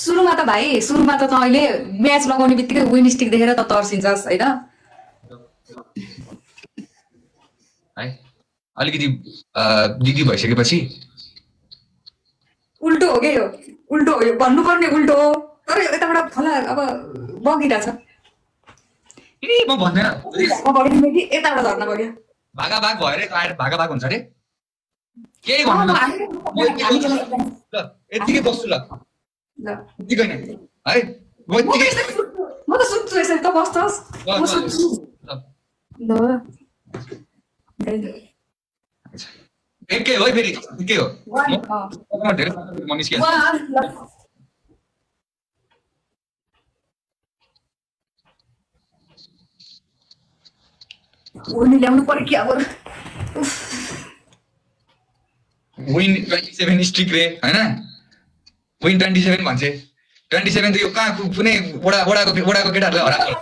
सुरुमा त भाइ सुरुमा त अहिले म्याच लगाउने बित्तिकै विन स्टिक देखेर त तर्सिन्छस् हैन है अलिकति दिदी भइसकेपछि उल्टो हो के यो उल्टो हो यो भन्नुपर्ने उल्टो हो तर यताबाट फला अब बगिरहेछ ए म भन्दैन म बगिदिने कि यताबाट झर्न बग्यो भागाभाग भयो रे भागाभाग हुन्छ रे केही भन्नु ल यतिकै बस्छु ल यतिकै नै है म त सुत्छु यसरी त बस्छस् म सुत्छु ल एकै हो फेरि एकै हो म धेरै म निस्किहाल्छु ओनी ल्याउनु पर्यो कि अब विन 27 स्ट्रिक रे हैन विन 27 भन्छे 27 त यो कहाँ कुनै वडाको केटाहरुले हराएको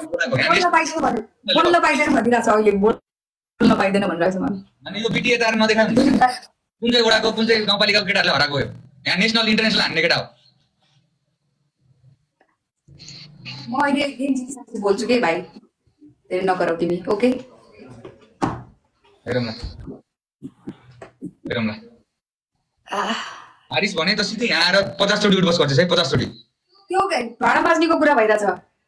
बोल्न पाइदैन भनिरहेछ अहिले बोल्न पाइदैन भनिरहेछ अनि यो बिटिए तार नदेखा कुन चाहिँ वडाको कुन चाहिँ गाउँपालिकाको केटाहरुले हराएको हो यहाँ नेशनल इन्टरनेशनल हान्ने केटा हो म अहिले गेम जित्छु बोल्छु के भाइ धेरै नगरौ तिमी ओके हेरौँ ल हारिस भने त सिधै यहाँ आएर 50 चोटी उठबस गर्छ है 50 चोटी त्यो भाडा बाज्नेको कुरा भइराछ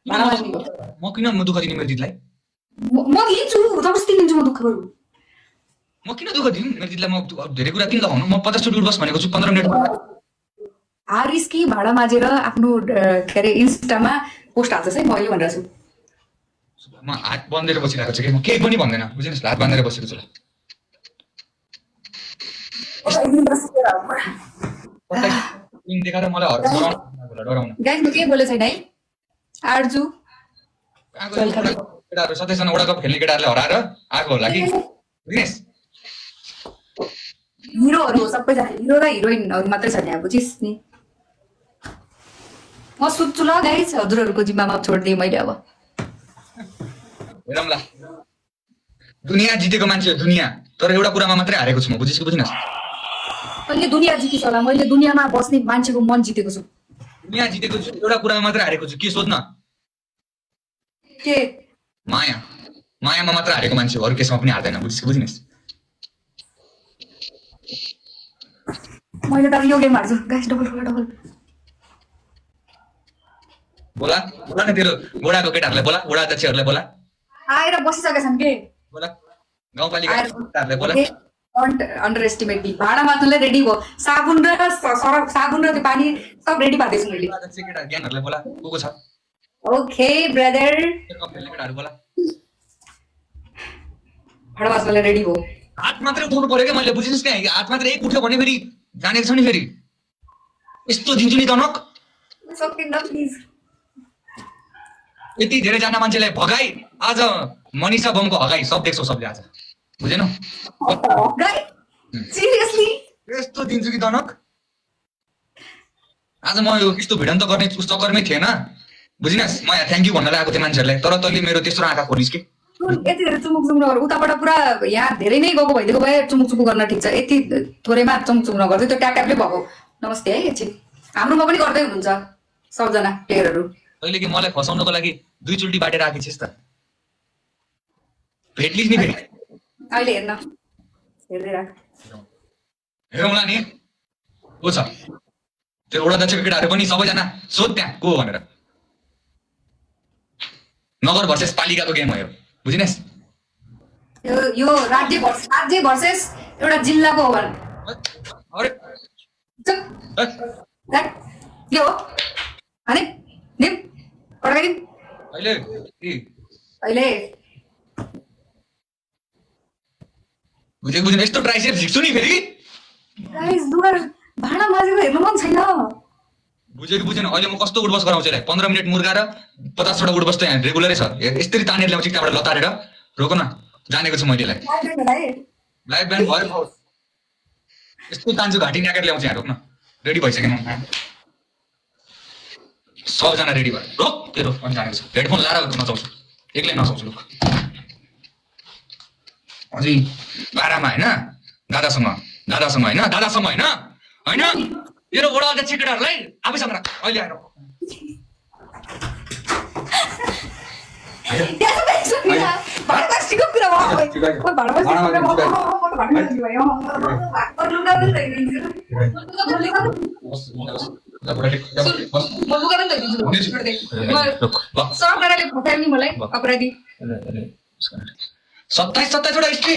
भाडा बाज्नेको म किन म दुःख दिने मेरो दिदीलाई म लिन्छु जबरजस्ती लिन्छु म दुःख गरु म किन दुःख दिनु मेरो दिदीलाई म धेरै कुरा किन लगाउनु म 50 चोटी उठबस भनेको छु 15 मिनेटमा हारिस कि भाडा माझेर आफ्नो के अरे इन्स्टामा पोस्ट हाल्छस् है म अहिले भनिरहेछु म हात बन्देर बसिरहेको छु के म केही पनि भन्दैन बुझ्नुस् हात बाँधेर बसेको छु ल देखाएर मलाई डराउन गाइस म के बोले छैन है आर्जु केटाहरु सधैँसँग वडा कप खेल्ने केटाहरुले हराएर आएको होला कि दिनेश हिरोहरु हो सबैजना हिरो र हिरोइनहरु मात्रै छ यहाँ बुझिस् नि म सुत्छु ल गाइस हजुरहरुको जिम्मामा छोड्दिए मैले अब हेरौँ ल दुनिया जितेको मान्छे हो दुनिया तर एउटा कुरामा मात्रै हारेको छु म बुझिस् कि बुझिनस् अहिले दुनिया जितिस होला मैले दुनियामा बस्ने मान्छेको मन जितेको छु दुनिया जितेको छु एउटा कुरामा मात्रै हारेको छु के सोध्न के मायामा मात्र हारेको मान्छे हो अरु केसमा पनि हार्दैन बुझिस् कि बुझिनस् मैले त यो गेम हार्छु गाइस डबल बोला न तेरो वडाको केटाहरुलाई बोला वडा अध्यक्षहरुलाई बोला आएर बसिसकेछन् के बोला गाउँपालिका केटाहरुलाई बोला अन्डर एस्टिमेट दी भाडा मात्नुलाई रेडी हो साबुन र सरफ साबुन र त्यो पानी सब रेडी पार्दैछु मैले अध्यक्ष केटा ज्ञानहरुलाई बोला को छ ओके ब्रदर कप खेल्ने केटाहरु बोला भाडा मात्नुलाई रेडी हो हात मात्रै उठाउनु पर्यो के मैले बुझिनस् के हात मात्रै एक उठ्यो भने फेरि जानेको छ नि फेरि यस्तो दिन्छु नि तनक सक्दिन प्लिज यति धेरै जना मान्छेलाई भगाई आज मनिषा बमको हगाई सब देख्छौ सबले आज बुझेनौ सिरियसली यस्तो दिन्छु कि तनक आज म यो यस्तो भिडन्त गर्ने चक्करमै थिएन बुझिनस् म यहाँ थ्यांक यू भन्न लागेको थिएँ मान्छेहरुलाई तर तैले मेरो तेस्रो आँखा खोलिस् के यति धेरै चुमुक नगर उताबाट पुरा यहाँ धेरै नै गएको भइदिएको भए चुमुक गर्न ठिक छ यति थोरैमा चुमुक नगर्दै त्यो ट्याप ट्यापले भएको नमस्ते है एकछिन हाम्रोमा पनि गर्दै हुनुहुन्छ सबजना प्लेयरहरु तैले कि मलाई फसाउनको लागि दुई चुल्टी बाटेर राखेछिस् त भेट्लिस् नि फेरि अहिले हेर्न हेर्दै राख हेरौँला नि को छ त्यो वडा अध्यक्षको केटाहरु पनि सबैजना सोध त्यहाँ को भनेर नगर भर्सेस पालिकाको गेम हो यो बुझिनस् यो राज्य भर्सेस एउटा जिल्लाको हो भने अरे के हो अनि निम पड्काइदिम अहिले बुझेको यस्तो ट्राइसेप झिक्छु नि फेरि गाइस दुगर भाडा माझेको हेर्नु मन छैन बुझेको बुझेन अहिले म कस्तो उठबस गराउँछु यसलाई 15 मिनेट मुर्गाएर 50 वटा उठबस त यहाँ रेगुलरै छ यसरी तानेर ल्याउँछु त्यहाँबाट लतारेर रोक न जानेको छु मैले लाइभ ब्यान्ड भयो यस्तो तान्छु घाँटी न्याकेर ल्याउँछु यहाँ रोक न रेडी भइसक्यो म सबजना रेडी भयो रोक तेरो पनि जानेको छ हेडफोन लाएर नचाउँछु एक्लै नचाउँछु लोक अझै बारामा हैन दादासँग हैन हैन यो वडा अध्यक्ष केटाहरूलाई आफैसँग राख अहिले आएर मलाई अपराधी 27 वटा स्ट्री